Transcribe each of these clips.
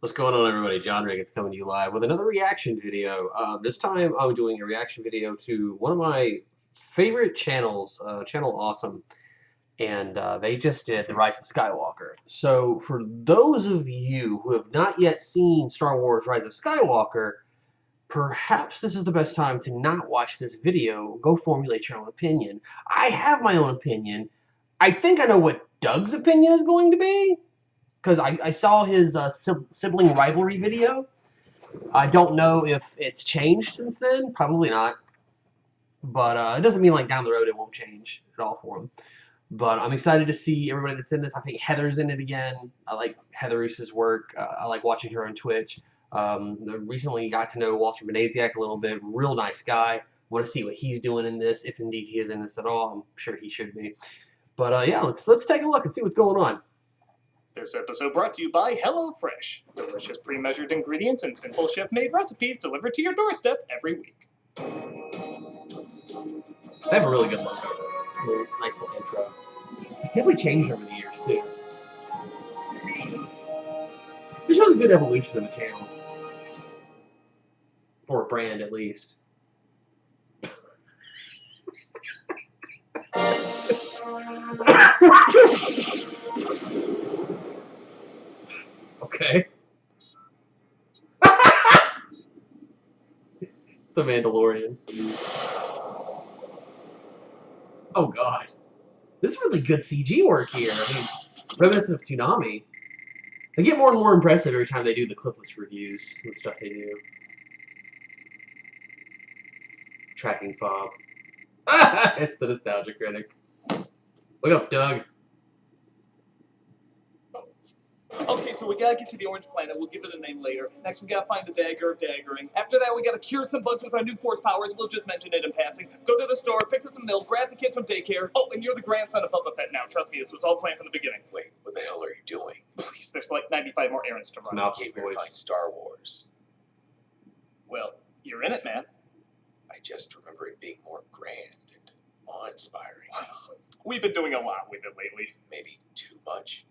What's going on, everybody? John Riggins coming to you live with another reaction video. This time I'm doing a reaction video to one of my favorite channels, Channel Awesome, and they just did the Rise of Skywalker. So for those of you who have not yet seen Star Wars Rise of Skywalker, perhaps this is the best time to not watch this video. Go formulate your own opinion. I have my own opinion. I think I know what Doug's opinion is going to be, because I saw his sibling rivalry video. I don't know if it's changed since then. Probably not. But it doesn't mean like down the road it won't change at all for him. But I'm excited to see everybody that's in this. I think Heather's in it again. I like Heather Reese's work. I like watching her on Twitch. Recently got to know Walter Benasiak a little bit. Real nice guy. Want to see what he's doing in this, if indeed he is in this at all. I'm sure he should be. But yeah, let's take a look and see what's going on. This episode brought to you by HelloFresh. Delicious pre-measured ingredients and simple chef-made recipes delivered to your doorstep every week. They have a really good logo. Really nice little intro. It's definitely changed over the years, too. It shows a good evolution of a channel. Or a brand, at least. Okay. It's the Mandalorian. Oh god. This is really good CG work here. I mean, reminiscent of Toonami. They get more and more impressive every time they do the clipless reviews and stuff they do. Tracking fob. It's the Nostalgia Critic. Look up, Doug. Okay, so we gotta get to the Orange Planet. We'll give it a name later. Next, we gotta find the dagger of daggering. After that, we gotta cure some bugs with our new force powers. We'll just mention it in passing. Go to the store, pick up some milk, grab the kids from daycare. Oh, and you're the grandson of Boba Fett now. Trust me, this was all planned from the beginning. Wait, what the hell are you doing? Please, there's like 95 more errands to run. No. You came here to find Star Wars. Well, you're in it, man. I just remember it being more grand and awe-inspiring. We've been doing a lot with it lately. Maybe too much.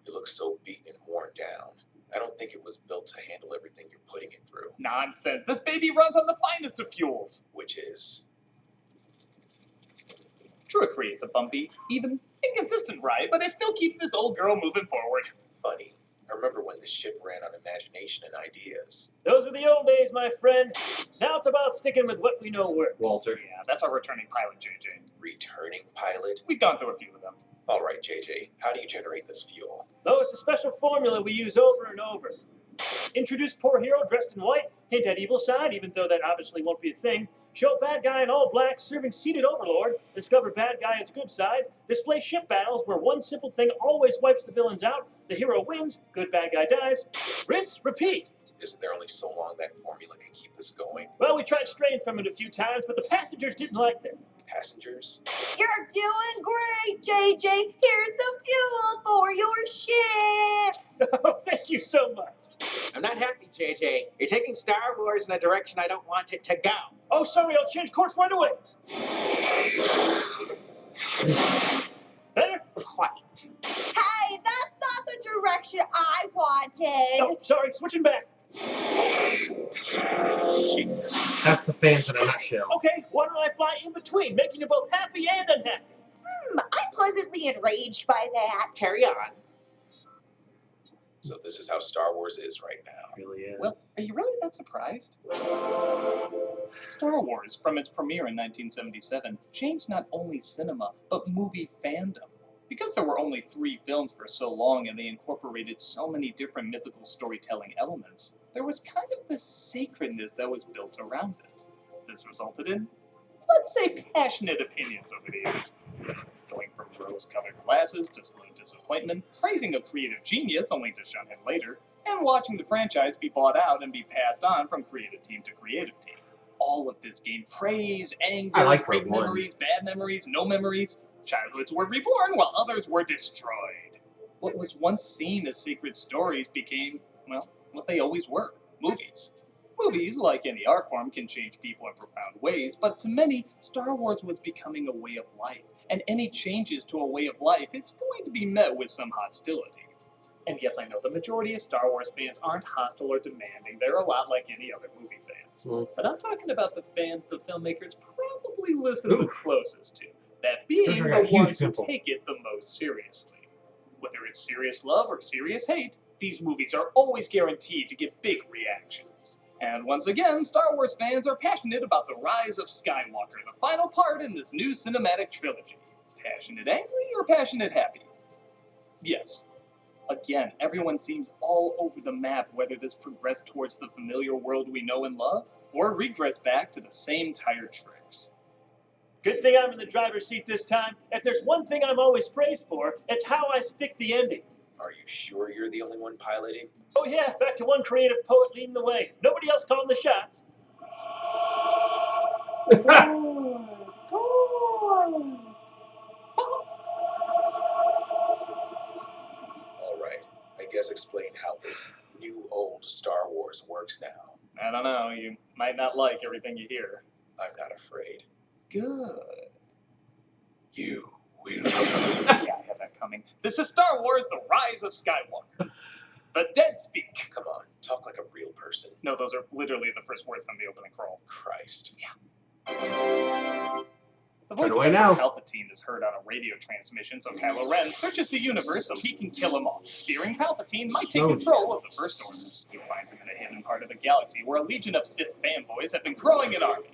It looks so beaten and worn down. I don't think it was built to handle everything you're putting it through. Nonsense. This baby runs on the finest of fuels. Which is... True, it creates a bumpy, even inconsistent ride, but it still keeps this old girl moving forward. funny. I remember when the ship ran on imagination and ideas. Those were the old days, my friend. Now it's about sticking with what we know works. Walter. Yeah, that's our returning pilot, JJ. Returning pilot? We've gone through a few of them. All right, JJ, how do you generate this fuel? Though it's a special formula we use over and over. Introduce poor hero dressed in white, hint at evil side, even though that obviously won't be a thing. Show bad guy in all black serving seated overlord. Discover bad guy is good side. Display ship battles where one simple thing always wipes the villains out. The hero wins, good bad guy dies. Rinse, repeat. Isn't there only so long that formula can keep this going? Well, we tried straying from it a few times, but the passengers didn't like that. Passengers? You're doing great, JJ. Here's some fuel for your ship. Oh, thank you so much. I'm not happy, JJ. You're taking Star Wars in a direction I don't want it to go. Oh, sorry, I'll change course right away. Better? Quite. Hey, that's not the direction I wanted. Oh, sorry, switching back. Jesus. That's the fans in a nutshell. Okay, why don't I fly in between, making you both happy and unhappy? I'm pleasantly enraged by that. Carry on. So this is how Star Wars is right now. It really is. Well, are you really that surprised? Star Wars, from its premiere in 1977, changed not only cinema, but movie fandom. Because there were only 3 films for so long and they incorporated so many different mythical storytelling elements, there was kind of this sacredness that was built around it. This resulted in, let's say, passionate opinions over the years. Going from rose-colored glasses to slow disappointment, praising a creative genius only to shun him later, and watching the franchise be bought out and be passed on from creative team to creative team. All of this gained praise, anger, I like great Rogue One. memories, bad memories, no memories. Childhoods were reborn while others were destroyed. What was once seen as sacred stories became, well, what they always were, movies. Movies, like any art form, can change people in profound ways, but to many, Star Wars was becoming a way of life, and any changes to a way of life is going to be met with some hostility. And yes, I know the majority of Star Wars fans aren't hostile or demanding. They're a lot like any other movie fans. But I'm talking about the fans the filmmakers probably listen the closest to. That being George, I got a the huge ones who pimple. take it the most seriously. Whether it's serious love or serious hate, these movies are always guaranteed to get big reactions. And once again, Star Wars fans are passionate about the Rise of Skywalker, the final part in this new cinematic trilogy. Passionate angry or passionate happy? Yes. Again, everyone seems all over the map whether this progressed towards the familiar world we know and love, or regressed back to the same tired tricks. Good thing I'm in the driver's seat this time. If there's one thing I'm always praised for, it's how I stick the ending. Are you sure you're the only one piloting? Oh yeah, back to one creative poet leading the way. Nobody else calling the shots. All right, I guess explain how this new old Star Wars works now. I don't know, you might not like everything you hear. I'm not afraid. Good. You will. Yeah, I had that coming. This is Star Wars: The Rise of Skywalker. The dead speak. Come on, talk like a real person. No, those are literally the first words on the opening crawl. Christ. The voice away of now. Palpatine is heard on a radio transmission, so Kylo Ren searches the universe so he can kill them all. Fearing Palpatine might take control of the First Order. He finds him in a hidden part of the galaxy where a legion of Sith fanboys have been growing an army.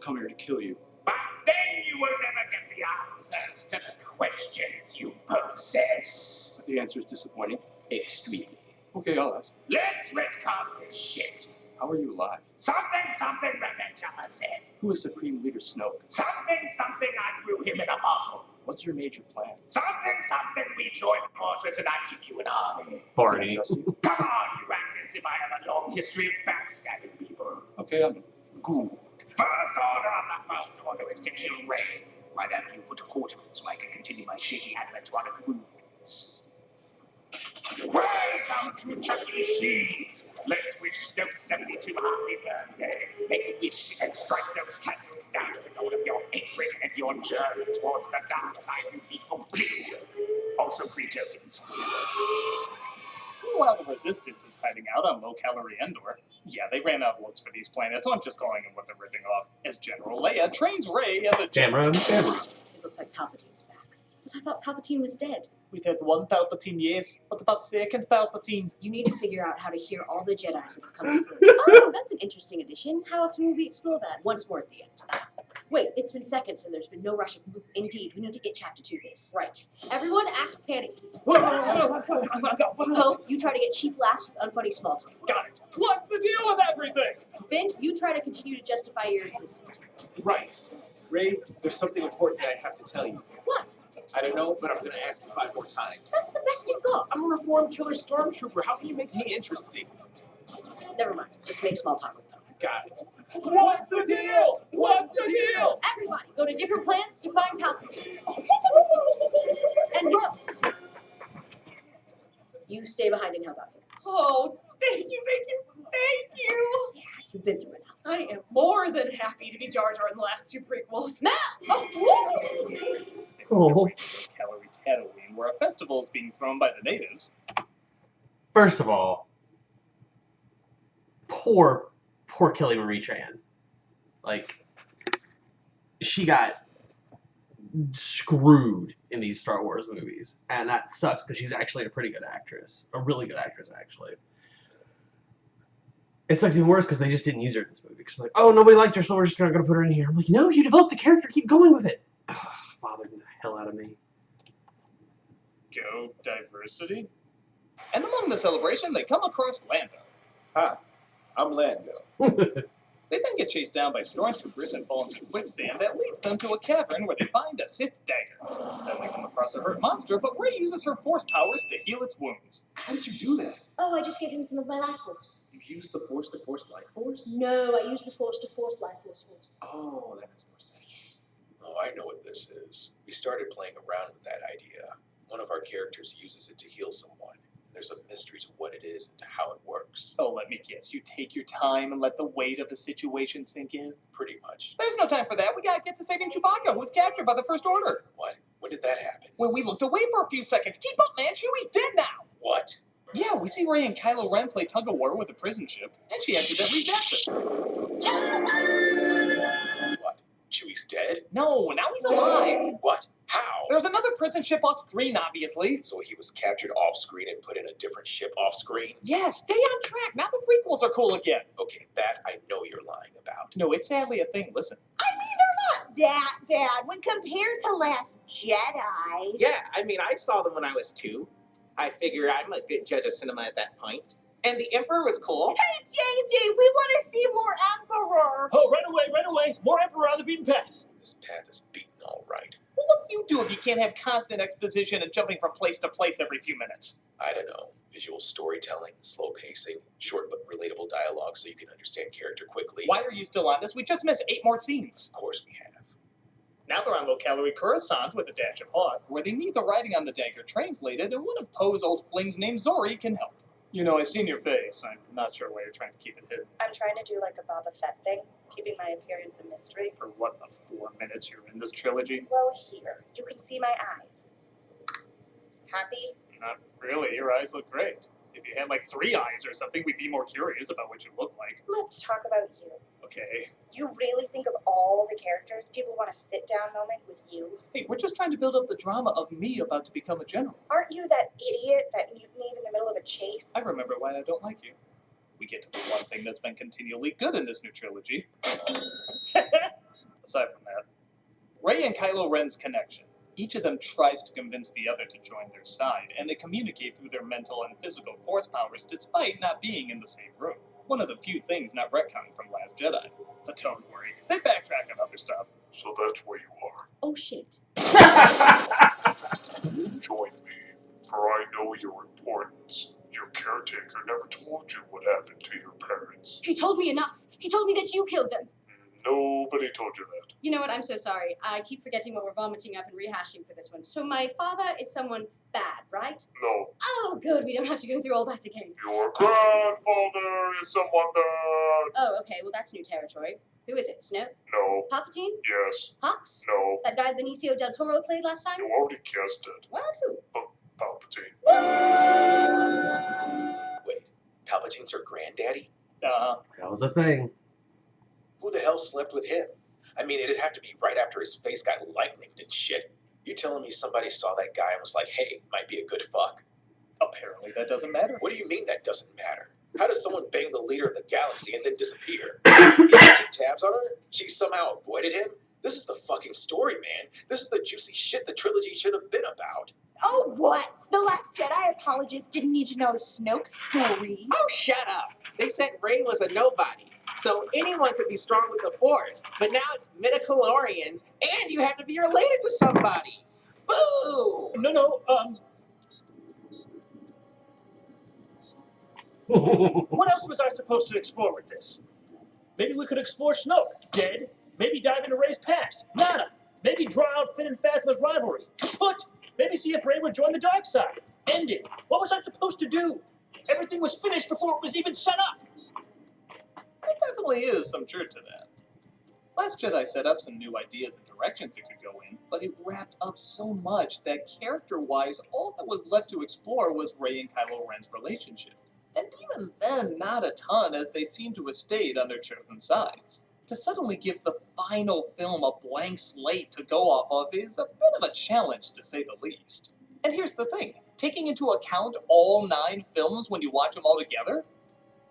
Come here to kill you. But then you will never get the answers to the questions you possess. The answer is disappointing. Extremely. Okay, I'll ask. Let's retcon this shit. How are you alive? Something Revengella said. Who is Supreme Leader Snoke? Something I threw him in a bottle. What's your major plan? Something we join forces and I give you an army. Barney. Trust you? Come on, you actors, if I have a long history of backstabbing people. Okay, I'm good. First order on the first order is to kill Rey. Right after you put a halt to it so I can continue my shaky animatronic movements. Welcome to Chuck E. Cheese. Let's wish Snoke 72 a happy birthday. Make a wish and strike those candles down to the goal of your hatred and your journey towards the dark side will be complete. Also, free tokens. While the Resistance is hiding out on low-calorie Endor, yeah, they ran out of looks for these planets, so I'm just calling them what they're ripping off. As General Leia trains Rey as a Camera. It looks like Palpatine's back. But I thought Palpatine was dead. We've had one Palpatine, yes. What about second Palpatine? You need to figure out how to hear all the Jedis that have come through. Oh, that's an interesting addition. How often will we explore that? Once more at the end. Wait, it's been seconds and there's been no rush of movement. Indeed, we need to get chapter 2 this. Right. Everyone act panicked. Poe, you try to get cheap laughs with unfunny small talk. Got it. What's the deal with everything? Finn, you try to continue to justify your existence. Right. Ray, there's something important that I have to tell you. What? I don't know, but I'm going to ask you 5 more times. That's the best you've got. I'm a reformed killer stormtrooper. How can you make me interesting? Never mind. Just make small talk with them. Got it. What's the deal? What's the deal? Everybody, go to different planets to find Palpatine. And look! You stay behind and help out here. Oh, thank you. Yeah, you've been through enough. I am more than happy to be Jar Jar in the last 2 prequels. Now! Oh. Calorie Tatooine, where a festival is being thrown by the natives. First of all, poor Kelly Marie Tran. Like, she got screwed in these Star Wars movies, and that sucks because she's actually a pretty good actress, a really good actress actually. It sucks even worse because they just didn't use her in this movie. Because like, oh, nobody liked her, so we're just gonna put her in here. I'm like, no, you developed the character, keep going with it. Ugh, bothered the hell out of me. Go diversity. And among the celebration, they come across Lando. Hi, I'm Lando. They then get chased down by stormtroopers and fall into quicksand that leads them to a cavern where they find a Sith dagger. Then they come across a hurt monster, but Rey uses her force powers to heal its wounds. How did you do that? Oh, I just gave him some of my life force. You used the Force to Force Life Force? No, I used the force to force life force. Oh, that makes more sense. Oh, I know what this is. We started playing around with that idea. One of our characters uses it to heal someone. There's a mystery to what it is and to how it works. Oh, let me guess. You take your time and let the weight of the situation sink in? Pretty much. There's no time for that. We gotta get to saving Chewbacca, who was captured by the First Order. What? When did that happen? When we looked away for a few seconds. Keep up, man. Chewie's dead now. What? Yeah, we see Rey and Kylo Ren play tug-of-war with a prison ship, and she accidentally zaps it. What? Chewie's dead? No, now he's alive. What? How? There's another prison ship off screen, obviously. So he was captured off screen and put in a different ship off screen? Yeah, stay on track. Now the prequels are cool again. Okay, that I know you're lying about. No, it's sadly a thing. Listen. I mean, they're not that bad when compared to Last Jedi. Yeah, I mean, I saw them when I was 2. I figure I'm a good judge of cinema at that point. And the Emperor was cool. Hey, JJ, we want to see more Emperor. Oh, right away. More Emperor on the beaten path. This path is beaten all right. Well, what do you do if you can't have constant exposition and jumping from place to place every few minutes? I don't know. Visual storytelling, slow pacing, short but relatable dialogue so you can understand character quickly. Why are you still on this? We just missed 8 more scenes. Of course we have. Now they're on low-calorie croissants with a dash of hot. Where they need the writing on the dagger translated, and one of Poe's old flings named Zori can help. You know, I've seen your face. I'm not sure why you're trying to keep it hidden. I'm trying to do like a Boba Fett thing, keeping my appearance a mystery. For what, the 4 minutes you're in this trilogy? Well, here, you can see my eyes. Happy? Not really. Your eyes look great. If you had like 3 eyes or something, we'd be more curious about what you look like. Let's talk about you. Okay. You really think of all the characters people want a sit-down moment with you? Hey, we're just trying to build up the drama of me about to become a general. Aren't you that idiot that mutinied in the middle of a chase? I remember why I don't like you. We get to the one thing that's been continually good in this new trilogy. Aside from that, Rey and Kylo Ren's connection. Each of them tries to convince the other to join their side, and they communicate through their mental and physical force powers despite not being in the same room. One of the few things not retconned from Last Jedi. But don't worry, they backtrack on other stuff. So that's where you are. Oh shit. Join me, for I know your importance. Your caretaker never told you what happened to your parents. He told me enough. He told me that you killed them. Nobody told you that. You know what? I'm so sorry. I keep forgetting what we're vomiting up and rehashing for this one. So my father is someone bad, right? No. Oh, good. We don't have to go through all that again. Your grandfather is someone bad. Oh, okay. Well, that's new territory. Who is it? Snoke? No. Palpatine? Yes. Hux? No. That guy Benicio del Toro played last time? You already guessed it. What? Who? Palpatine. Wait, Palpatine's her granddaddy? That was a thing. Who the hell slept with him? I mean, it'd have to be right after his face got lightninged and shit. You telling me somebody saw that guy and was like, hey, might be a good fuck? Apparently that doesn't matter. What do you mean that doesn't matter? How does someone bang the leader of the galaxy and then disappear? He didn't keep tabs on her? She somehow avoided him? This is the fucking story, man. This is the juicy shit the trilogy should have been about. Oh, what? The Last Jedi apologists didn't need to know Snoke's story. Oh, shut up. They said Rey was a nobody. So anyone could be strong with the Force. But now it's midichlorians, and you have to be related to somebody. Boo! No, what else was I supposed to explore with this? Maybe we could explore Snoke, dead. Maybe dive into Rey's past, nada. Maybe draw out Finn and Phasma's rivalry, kaput. Maybe see if Rey would join the dark side. Ending. What was I supposed to do? Everything was finished before it was even set up. There definitely is some truth to that. Last Jedi set up some new ideas and directions it could go in, but it wrapped up so much that character-wise, all that was left to explore was Rey and Kylo Ren's relationship. And even then, not a ton, as they seem to have stayed on their chosen sides. To suddenly give the final film a blank slate to go off of is a bit of a challenge, to say the least. And here's the thing, taking into account all 9 films when you watch them all together,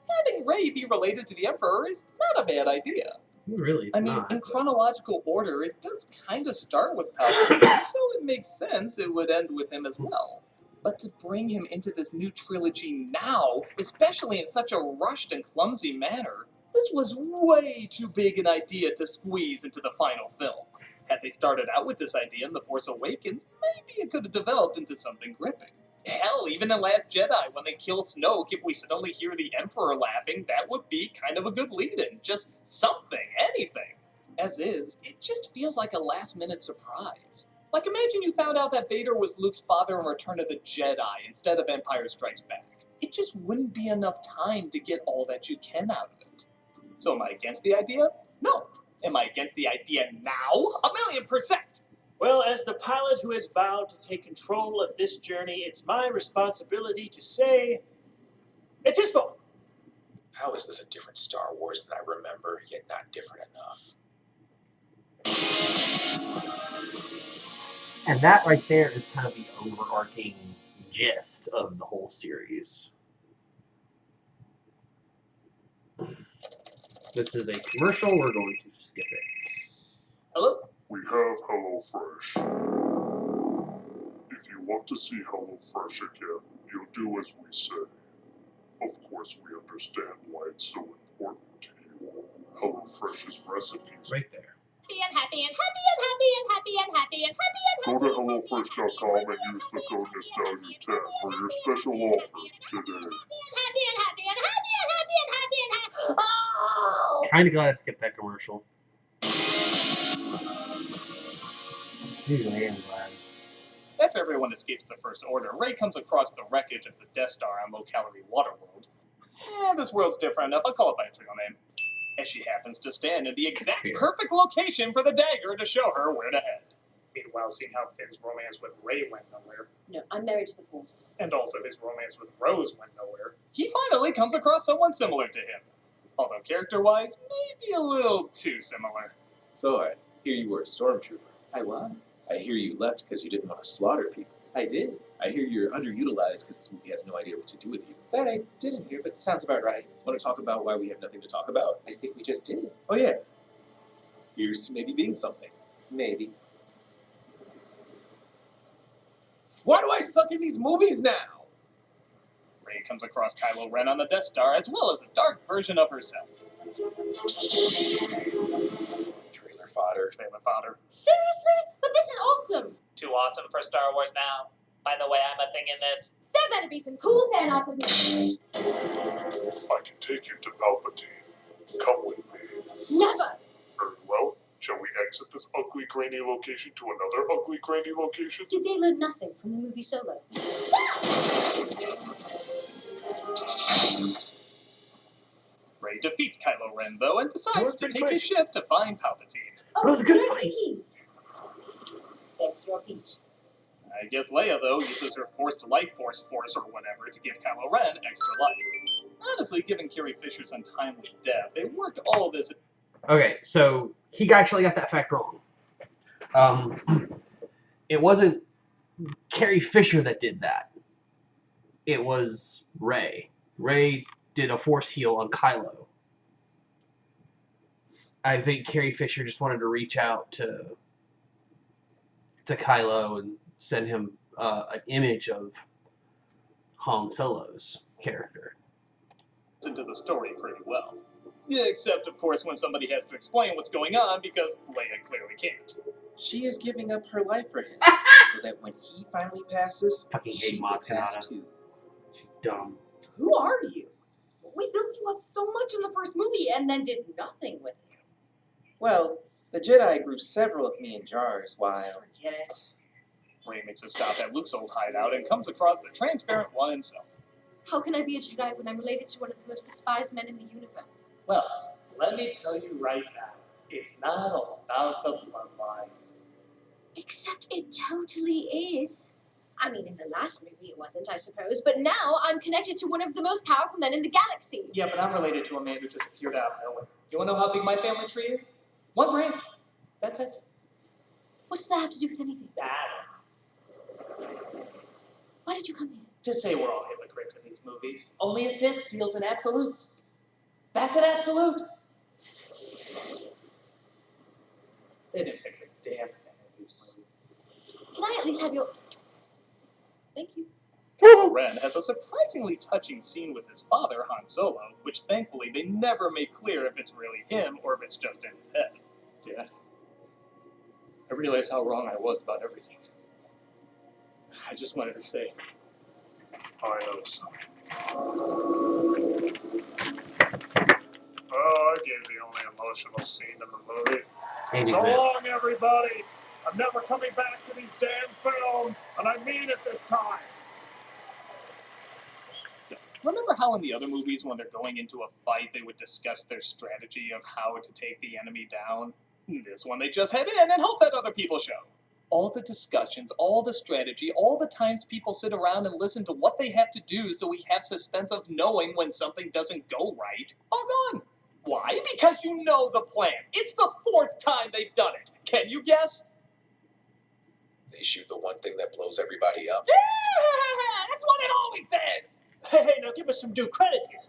having Rey be related to the Emperor is not a bad idea. Really, it's I mean, not. in chronological order, it does kind of start with Palpatine, so it makes sense it would end with him as well. But to bring him into this new trilogy now, especially in such a rushed and clumsy manner, this was way too big an idea to squeeze into the final film. Had they started out with this idea in The Force Awakens, maybe it could have developed into something gripping. Hell, even in Last Jedi, when they kill Snoke, if we suddenly hear the Emperor laughing, that would be kind of a good lead-in. Just something, anything. As is, it just feels like a last-minute surprise. Like, imagine you found out that Vader was Luke's father in Return of the Jedi instead of Empire Strikes Back. It just wouldn't be enough time to get all that you can out of it. So am I against the idea? No. Am I against the idea now? 1,000,000%! Well, as the pilot who has vowed to take control of this journey, it's my responsibility to say, It's his fault. How is this a different Star Wars than I remember, yet not different enough? And that right there is kind of the overarching gist of the whole series. This is a commercial. We're going to skip it. Hello? We have HelloFresh. If you want to see HelloFresh again, you'll do as we say. Of course, we understand why it's so important to you. HelloFresh's recipes. Right there. Happy and happy and happy and happy and happy and happy and happy and happy. Go to HelloFresh.com and use the code Nostalgia10 for your special offer today. Happy and happy and happy and happy and happy and happy. Oh! Kind of glad I skipped that commercial. Usually I am glad. After everyone escapes the First Order, Rey comes across the wreckage of the Death Star on low-calorie Waterworld. This world's different enough. I'll call it by its real name. As she happens to stand in the exact perfect location for the dagger to show her where to head. Meanwhile, seeing how Finn's romance with Rey went nowhere, No, I'm married to the Force. and also his romance with Rose went nowhere. He finally comes across someone similar to him. Although character-wise, maybe a little too similar. So I hear you were a stormtrooper. I was. I hear you left because you didn't want to slaughter people. I did. I hear you're underutilized because this movie has no idea what to do with you. That I didn't hear, but sounds about right. Want to talk about why we have nothing to talk about? I think we just did. Oh yeah. Here's to maybe being something. Maybe. Why do I suck in these movies now? Rey comes across Kylo Ren on the Death Star, as well as a dark version of herself. Trailer fodder. Trailer fodder. Seriously? But this is awesome! Too awesome for Star Wars now. By the way, I'm a thing in this. There better be some cool fan art of me. I can take you to Palpatine. Come with me. Never! Very well. Shall we exit this ugly, grainy location to another ugly, grainy location? Did they learn nothing from the movie Solo? Rey defeats Kylo Ren, though, and decides to pretty take quick. his ship to find Palpatine. That was a good here's the fight. keys. There's your peach. I guess Leia, though, uses her forced life force or whatever to give Kylo Ren extra life. Honestly, given Carrie Fisher's untimely death, they worked all of this. Okay, so he actually got that fact wrong. It wasn't Carrie Fisher that did that. It was Rey. Rey did a force heal on Kylo. I think Carrie Fisher just wanted to reach out to Kylo and send him an image of Han Solo's character. Into the story pretty well. Yeah, except, of course, when somebody has to explain what's going on because Leia clearly can't. She is giving up her life for him, so that when he finally passes, Fucking hate she will Maz pass Kanata. too. She's dumb. Who are you? We built you up so much in the first movie and then did nothing with you. Well, the Jedi grew several of me in jars while... Forget it. Rey makes a stop at Luke's old hideout and comes across the transparent one himself. How can I be a Jedi when I'm related to one of the most despised men in the universe? Well, let me tell you right now, it's not all about the bloodlines. Except it totally is. I mean, in the last movie it wasn't, I suppose, but now I'm connected to one of the most powerful men in the galaxy. Yeah, but I'm related to a man who just appeared out of nowhere. You wanna know how big my family tree is? One branch. That's it. What does that have to do with anything? I don't know. Why did you come here? To say we're all hypocrites in these movies. Only a Sith deals in absolutes. That's an absolute. They didn't fix a damn thing in these movies. Can I at least have your... Thank you. Kylo Ren has a surprisingly touching scene with his father, Han Solo, which thankfully they never make clear if it's really him or if it's just in his head. Dad, I realize how wrong I was about everything. I just wanted to say, I know something. Oh, I gave the only emotional scene in the movie. Amy So Vince. long, everybody. I'm never coming back to these damn films, and I mean it this time. Remember how in the other movies when they're going into a fight they would discuss their strategy of how to take the enemy down? In this one they just head in and hope that other people show. All the discussions, all the strategy, all the times people sit around and listen to what they have to do so we have suspense of knowing when something doesn't go right, are gone. Why? Because you know the plan. It's the 4th time they've done it. Can you guess? They shoot the one thing that blows everybody up. Yeah, that's what it always says. Hey, now give us some due credit here.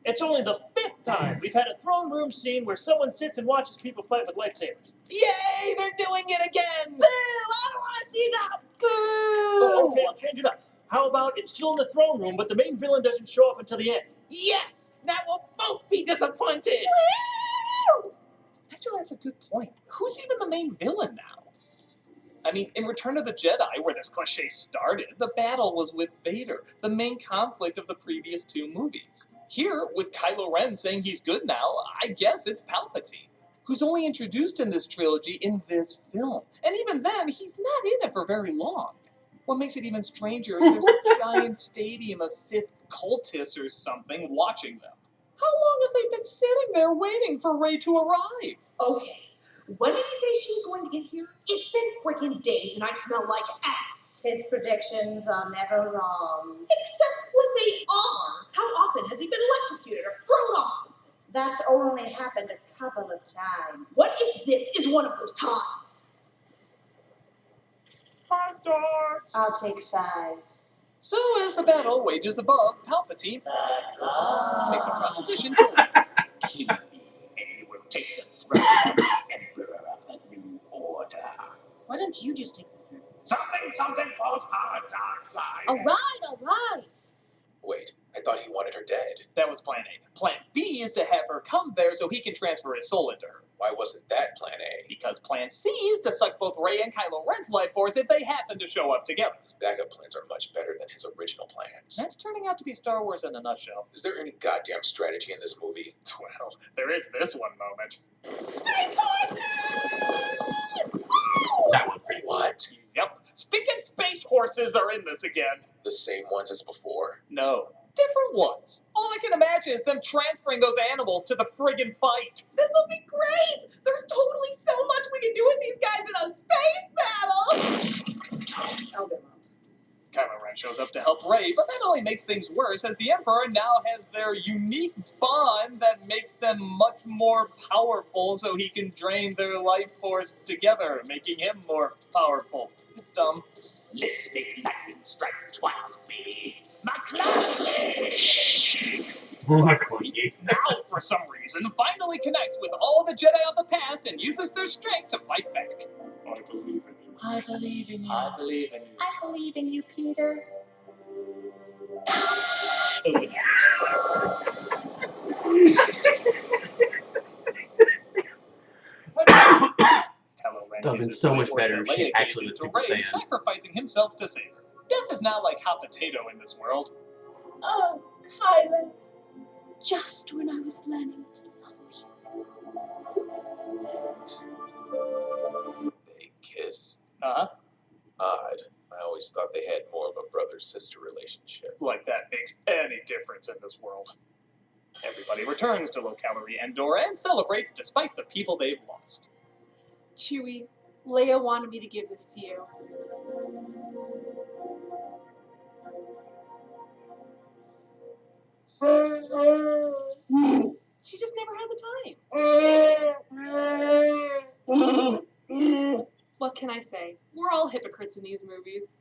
It's only the 5th time we've had a throne room scene where someone sits and watches people fight with lightsabers. Yay, they're doing it again! Boo! I don't want to see that. Boo! Oh, okay, I'll change it up. How about it's still in the throne room, but the main villain doesn't show up until the end? Yes! Now we'll both be disappointed! Woo! Actually, that's a good point. Who's even the main villain now? I mean, in Return of the Jedi, where this cliche started, the battle was with Vader, the main conflict of the previous 2 movies. Here, with Kylo Ren saying he's good now, I guess it's Palpatine, who's only introduced in this trilogy in this film. And even then, he's not in it for very long. What makes it even stranger is there's a giant stadium of Sith cultists or something watching them. How long have they been sitting there waiting for Rey to arrive? Okay, when did he say she was going to get here? It's been freaking days and I smell like ass. His predictions are never wrong. Except when they are. How often has he been electrocuted or thrown off something? That's only happened a couple of times. What if this is one of those times? Hot dogs! I'll take 5. So as the battle wages above, Palpatine makes a proposition to him. Kill me, and you will take the throne of the Emperor of the New Order. Why don't you just take the throne? Something falls hard, dark side. All right. Wait, I thought he wanted her dead. That was plan A. Plan B is to have her come there so he can transfer his soul into her. Why wasn't that plan A? Because plan C is to suck both Rey and Kylo Ren's life force if they happen to show up together. His backup plans are much better than his original plans. That's turning out to be Star Wars in a nutshell. Is there any goddamn strategy in this movie? Well, there is this one moment. Space Horses! That was pretty What? Yep, stinking space horses are in this again. The same ones as before? No, different ones. All I can imagine is them transferring those animals to the friggin' fight. This'll be great! There's totally so much we can do with these guys in a space battle! I'll go, Mom. Kylo Ren shows up to help Rey, but that only makes things worse as the Emperor now has their unique bond that makes them much more powerful so he can drain their life force together, making him more powerful. It's dumb. Let's make lightning strike twice, baby. McClunky! McClunky. Now, for some reason, finally connects with all the Jedi of the past and uses their strength to fight back. I believe in you. I believe in you. I believe in you. I believe in you, Peter. Kylo Ren Done been uses so the much Force better that if she Leia actually gave was to Super Rey, Saiyan. sacrificing himself to save her. Death is not like hot potato in this world. Oh, Kylan. Just when I was learning to love you. They kiss? Uh-huh. Odd. I always thought they had more of a brother-sister relationship. Like that makes any difference in this world. Everybody returns to Low-Calorie Endor and celebrates despite the people they've lost. Chewie, Leia wanted me to give this to you. She just never had the time. What can I say? We're all hypocrites in these movies.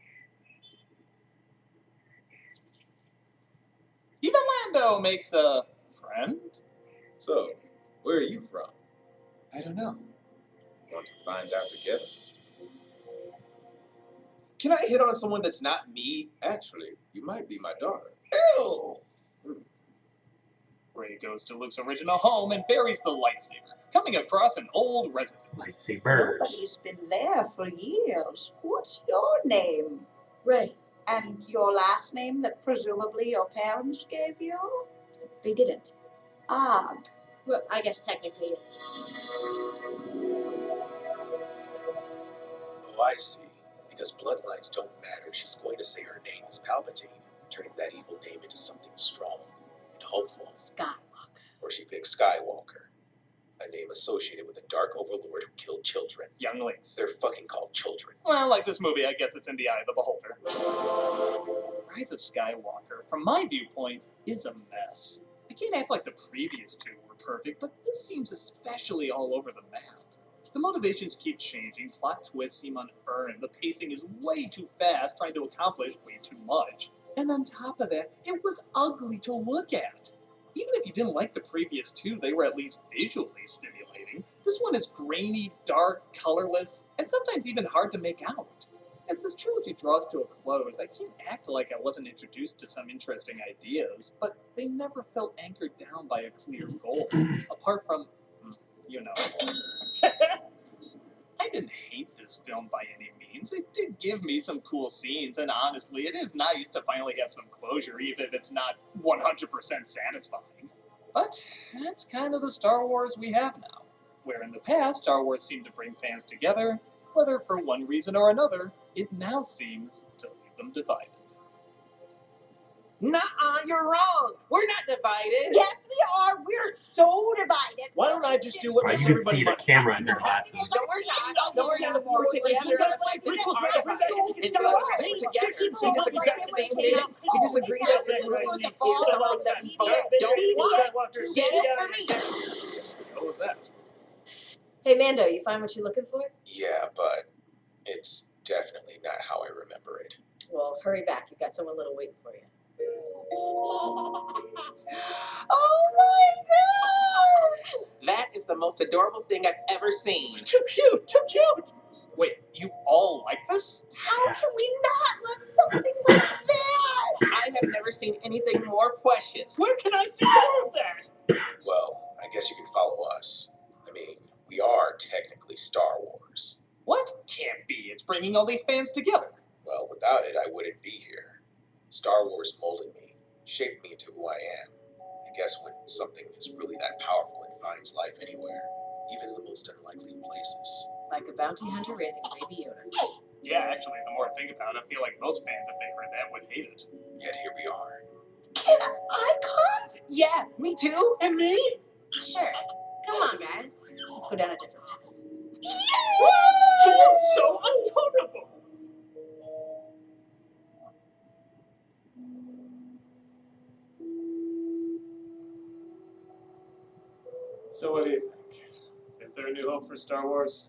Even Lando makes a friend. So, where are you from? I don't know. Want to find out together? Can I hit on someone that's not me? Actually, you might be my daughter. Ew! Rey goes to Luke's original home and buries the lightsaber, coming across an old resident. Lightsabers. Nobody's been there for years. What's your name? Rey. And your last name that presumably your parents gave you? They didn't. Odd. Well, I guess technically it's... Oh, I see. Because bloodlines don't matter, she's going to say her name is Palpatine, turning that evil name into something strong and hopeful. Skywalker. Or she picked Skywalker. A a name associated with a dark overlord who killed children. Younglings. They're fucking called children. Well, like this movie, I guess it's in the eye of the beholder. Rise of Skywalker, from my viewpoint, is a mess. I can't act like the previous two were perfect, but this seems especially all over the map. The motivations keep changing, plot twists seem unearned, the pacing is way too fast, trying to accomplish way too much. And on top of that, it was ugly to look at. Even if you didn't like the previous two, they were at least visually stimulating. This one is grainy, dark, colorless, and sometimes even hard to make out. As this trilogy draws to a close, I can't act like I wasn't introduced to some interesting ideas, but they never felt anchored down by a clear goal, apart from, you know. I didn't hate this film by any means. It did give me some cool scenes, and honestly, it is nice to finally have some closure, even if it's not 100% satisfying. But that's kind of the Star Wars we have now, where in the past, Star Wars seemed to bring fans together, whether for one reason or another, it now seems to leave them divided. Nuh-uh, you're wrong. We're not divided. Yes, we are. We're so divided. Why don't I just do what Right, makes you can everybody see the money? camera in your glasses. No, we're not. No, we're not. We're together. We are divided. And so we're together. We disagree on the same thing. We disagree that this movie is something that we both don't want. Get it? What was that? Hey, Mando, you find what you're looking for? Yeah, but it's definitely not how I remember it. Well, hurry back. You've got someone little waiting for you. Oh my god! That is the most adorable thing I've ever seen. Too cute, too cute. Wait, you all like this? How can we not love something like that? I have never seen anything more precious. Where can I see more of that? Well, I guess you can follow us. I mean, we are technically Star Wars. What? Can't be. It's bringing all these fans together. Well, without it, I wouldn't be here. Star Wars molded me, shaped me into who I am. I guess when something is really that powerful, it finds life anywhere, even the most unlikely places. Like a bounty hunter raising a baby Yoda. Yeah, actually, the more I think about it, I feel like most fans, if they heard that, would hate it. Yet here we are. Can I come? Yeah, me too. And me? Sure. Come on, guys. Let's go down a different path. You're so adorable. So what do you think? Is there a new hope for Star Wars?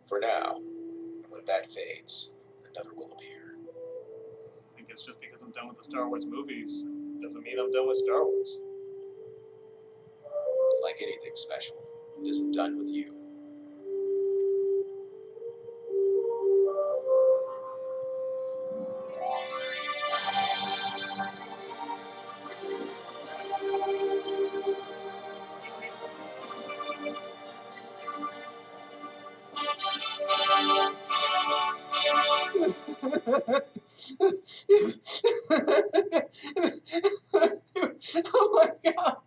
For now, and when that fades, another will appear. I guess just because I'm done with the Star Wars movies doesn't mean I'm done with Star Wars. Like anything special, it isn't done with you. Oh my god.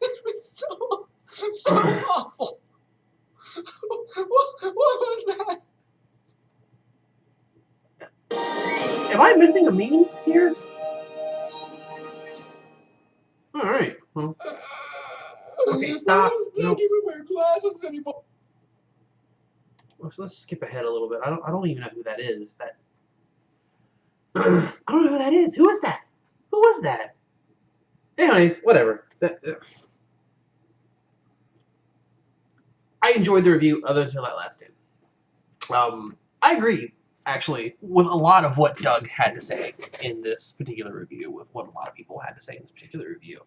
It was so awful. What was that? Am I missing a meme here? All right. Well, okay, stop. Don't No. even wear glasses anymore. Let's skip ahead a little bit. I don't even know who that is. That I don't know who that is. Who is that? Who was that? Anyways, whatever. I enjoyed the review other until that last end. I agree, actually, with a lot of what Doug had to say in this particular review, with what a lot of people had to say in this particular review.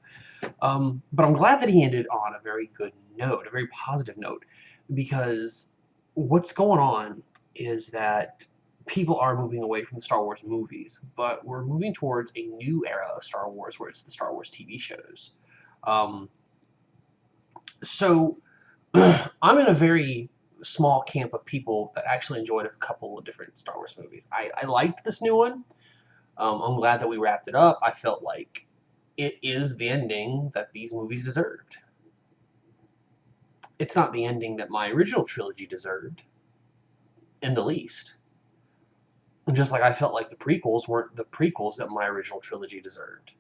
But I'm glad that he ended on a very good note, a very positive note, because what's going on is that people are moving away from the Star Wars movies, but we're moving towards a new era of Star Wars where it's the Star Wars TV shows. So I'm in a very small camp of people that actually enjoyed a couple of different Star Wars movies. I liked this new one. I'm glad that we wrapped it up. I felt like it is the ending that these movies deserved. It's not the ending that my original trilogy deserved, in the least. And just like I felt like the prequels weren't the prequels that my original trilogy deserved.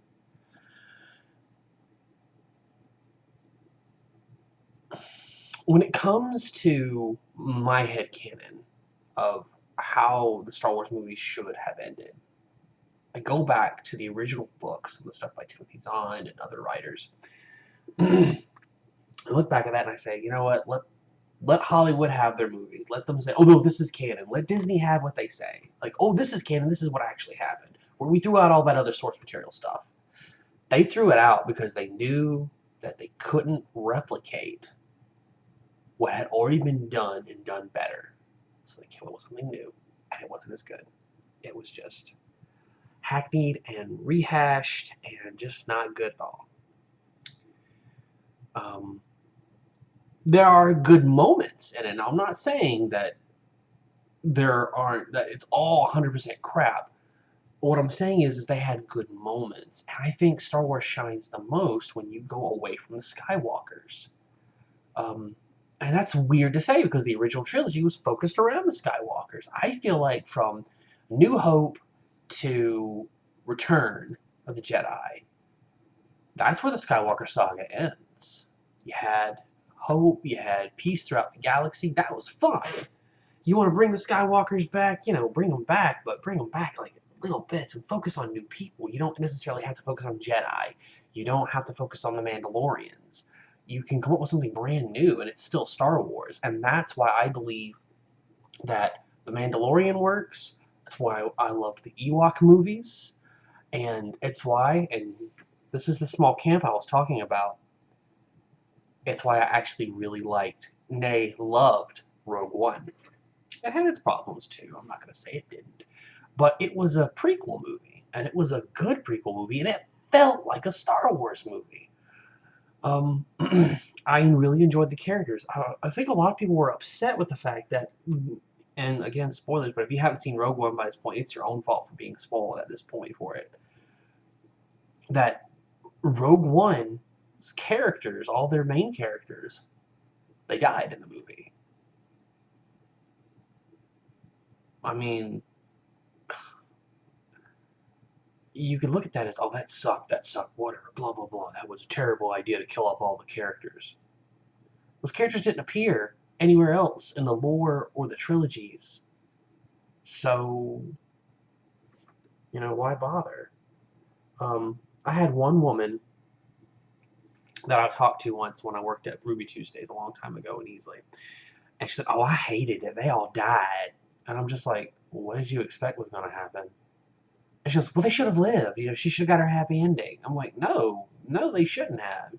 When it comes to my headcanon of how the Star Wars movies should have ended, I go back to the original books and the stuff by Timothy Zahn and other writers. I look back at that and I say, you know what? Let Hollywood have their movies. Let them say, oh, no, this is canon. Let Disney have what they say. Like, oh, this is canon. This is what actually happened. Where we threw out all that other source material stuff. They threw it out because they knew that they couldn't replicate what had already been done and done better. So they came up with something new, and it wasn't as good. It was just hackneyed and rehashed and just not good at all. There are good moments in it, and I'm not saying that that it's all 100% crap. What I'm saying is they had good moments, and I think Star Wars shines the most when you go away from the Skywalkers. And that's weird to say because the original trilogy was focused around the Skywalkers. I feel like from New Hope to Return of the Jedi, that's where the Skywalker saga ends. You had hope, you had peace throughout the galaxy. That was fun. You want to bring the Skywalkers back, you know, bring them back, but bring them back like little bits and focus on new people. You don't necessarily have to focus on Jedi. You don't have to focus on the Mandalorians. You can come up with something brand new and it's still Star Wars. And that's why I believe that The Mandalorian works. That's why I loved the Ewok movies. And it's why, and this is the small camp I was talking about, it's why I actually really liked, nay, loved Rogue One. It had its problems too, I'm not going to say it didn't. But it was a prequel movie, and it was a good prequel movie, and it felt like a Star Wars movie. I really enjoyed the characters. I think a lot of people were upset with the fact that, and again, spoilers, but if you haven't seen Rogue One by this point, it's your own fault for being spoiled at this point for it. That Rogue One's characters, all their main characters, they died in the movie. I mean, you could look at that as, oh, that sucked, whatever, blah, blah, blah. That was a terrible idea to kill off all the characters. Those characters didn't appear anywhere else in the lore or the trilogies. So, you know, why bother? I had one woman that I talked to once when I worked at Ruby Tuesdays a long time ago in Easley. And she said, oh, I hated it. They all died. And I'm just like, well, what did you expect was going to happen? And she goes, well, they should have lived. You know, she should have got her happy ending. I'm like, no, they shouldn't have.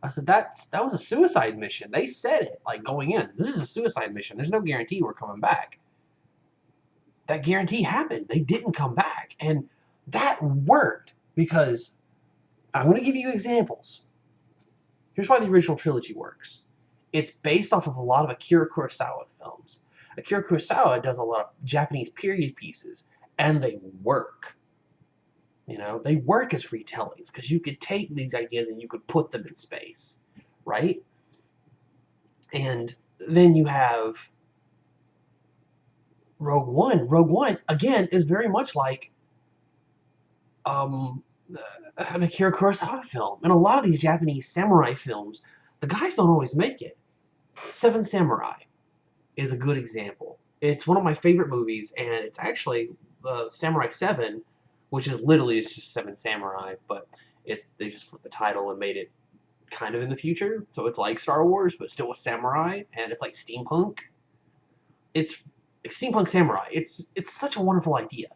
I said, that was a suicide mission. They said it, like, going in. This is a suicide mission. There's no guarantee we're coming back. That guarantee happened. They didn't come back. And that worked because I'm going to give you examples. Here's why the original trilogy works. It's based off of a lot of Akira Kurosawa films. Akira Kurosawa does a lot of Japanese period pieces, and they work. You know, they work as retellings because you could take these ideas and you could put them in space, right? And then you have Rogue One. Rogue One, again, is very much like an Akira Kurosawa film. And a lot of these Japanese samurai films, the guys don't always make it. Seven Samurai is a good example. It's one of my favorite movies, and it's actually Samurai 7, which is literally just Seven Samurai, but they just flipped the title and made it kind of in the future. So it's like Star Wars, but still with samurai, and it's like steampunk. It's steampunk samurai. It's such a wonderful idea,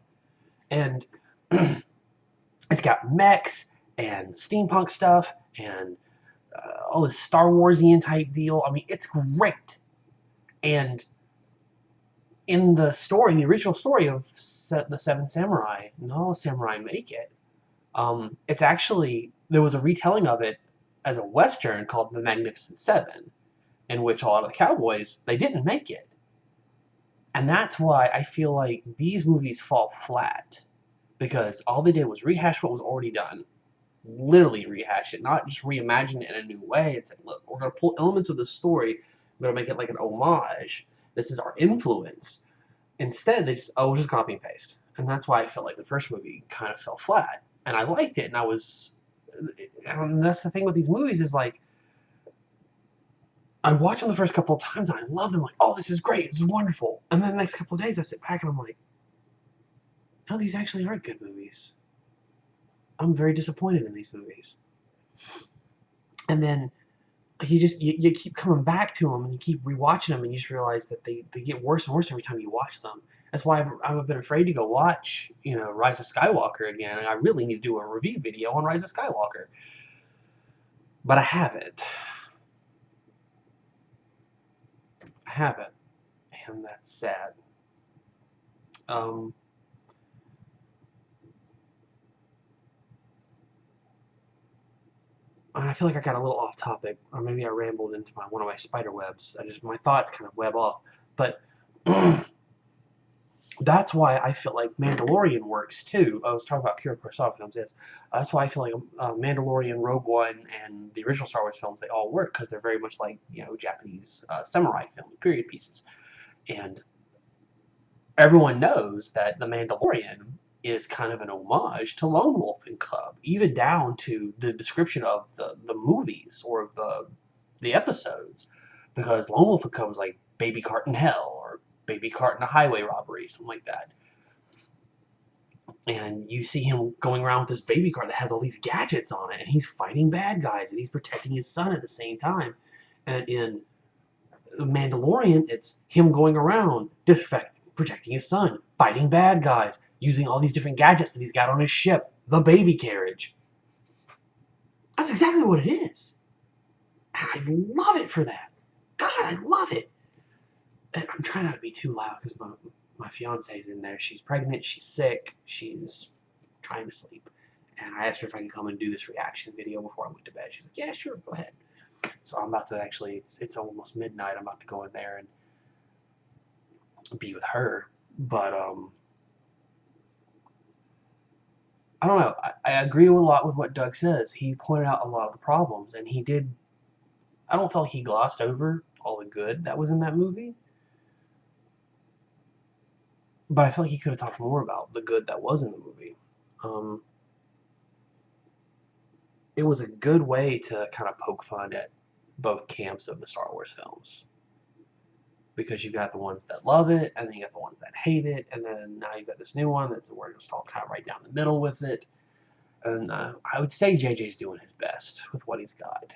and it's got mechs and steampunk stuff and all this Star Warsian type deal. I mean, it's great. And in the story, the original story of the Seven Samurai, not all the samurai make it. It's actually, there was a retelling of it as a Western called The Magnificent Seven, in which a lot of the cowboys, they didn't make it. And that's why I feel like these movies fall flat, because all they did was rehash what was already done. Literally rehash it, not just reimagine it in a new way and say, look, we're going to pull elements of the story, we're going to make it like an homage. This is our influence. Instead, they just, oh, just copy and paste. And that's why I felt like the first movie kind of fell flat. And I liked it, and that's the thing with these movies is like, I watch them the first couple of times and I love them, like, oh, this is great, this is wonderful. And then the next couple of days I sit back and I'm like, no, these actually aren't good movies. I'm very disappointed in these movies. And then you keep coming back to them and you keep rewatching them and you just realize that they get worse and worse every time you watch them. That's why I've been afraid to go watch, Rise of Skywalker again. And I really need to do a review video on Rise of Skywalker. But I haven't. And that's sad. I feel like I got a little off topic, or maybe I rambled into one of my spider webs. My thoughts kind of web off. But that's why I feel like Mandalorian works too. I was talking about Kira Kurosawa films, yes. That's why I feel like Mandalorian, Rogue One, and the original Star Wars films, they all work because they're very much like, Japanese samurai film, period pieces. And everyone knows that The Mandalorian is kind of an homage to Lone Wolf and Cub, even down to the description of the movies or the episodes, because Lone Wolf and Cub was like baby cart in hell or baby cart in a highway robbery, something like that. And you see him going around with this baby cart that has all these gadgets on it, and he's fighting bad guys, and he's protecting his son at the same time. And in The Mandalorian, it's him going around protecting his son, fighting bad guys, using all these different gadgets that he's got on his ship, the baby carriage. That's exactly what it is. And I love it for that. God, I love it. And I'm trying not to be too loud because my fiance's in there. She's pregnant, she's sick, she's trying to sleep. And I asked her if I could come and do this reaction video before I went to bed. She's like, yeah, sure, go ahead. So I'm about to actually, it's almost midnight, I'm about to go in there and be with her. But, I don't know. I agree a lot with what Doug says. He pointed out a lot of the problems, and he did. I don't feel like he glossed over all the good that was in that movie, but I feel like he could have talked more about the good that was in the movie. It was a good way to kind of poke fun at both camps of the Star Wars films, because you got the ones that love it, and then you got the ones that hate it, and then now you got this new one that's where it's all kind of right down the middle with it. And I would say JJ's doing his best with what he's got.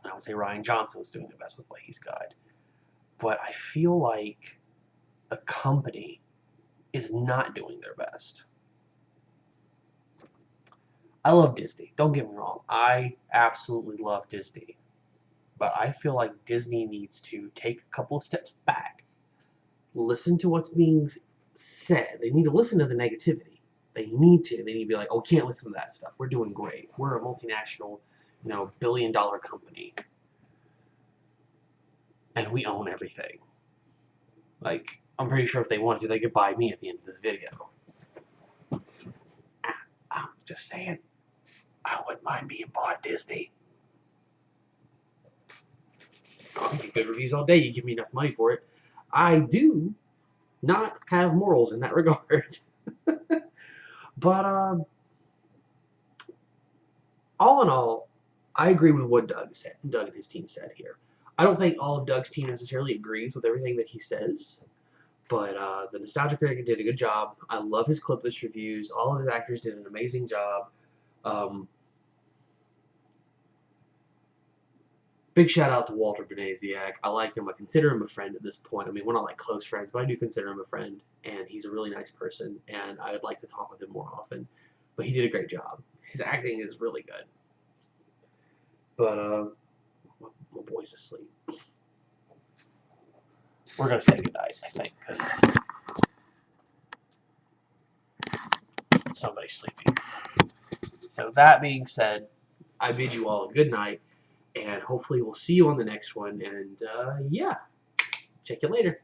And I would say Rian Johnson was doing the best with what he's got. But I feel like the company is not doing their best. I love Disney. Don't get me wrong. I absolutely love Disney. But I feel like Disney needs to take a couple of steps back. Listen to what's being said. They need to listen to the negativity. They need to be like, oh, we can't listen to that stuff. We're doing great. We're a multinational, billion-dollar company. And we own everything. Like, I'm pretty sure if they wanted to, they could buy me at the end of this video. I'm just saying, I wouldn't mind being bought, Disney. I'll give you good reviews all day. You give me enough money for it. I do not have morals in that regard. But, all in all, I agree with what Doug and his team said here. I don't think all of Doug's team necessarily agrees with everything that he says, but the Nostalgia Critic did a good job. I love his clipless reviews. All of his actors did an amazing job. Big shout out to Walter Benesiak. I like him. I consider him a friend at this point. I mean, we're not like close friends, but I do consider him a friend, and he's a really nice person, and I would like to talk with him more often. But he did a great job. His acting is really good. But, my boy's asleep. We're going to say goodnight, I think, because somebody's sleeping. So that being said, I bid you all a good night, and hopefully we'll see you on the next one, and yeah, check you later.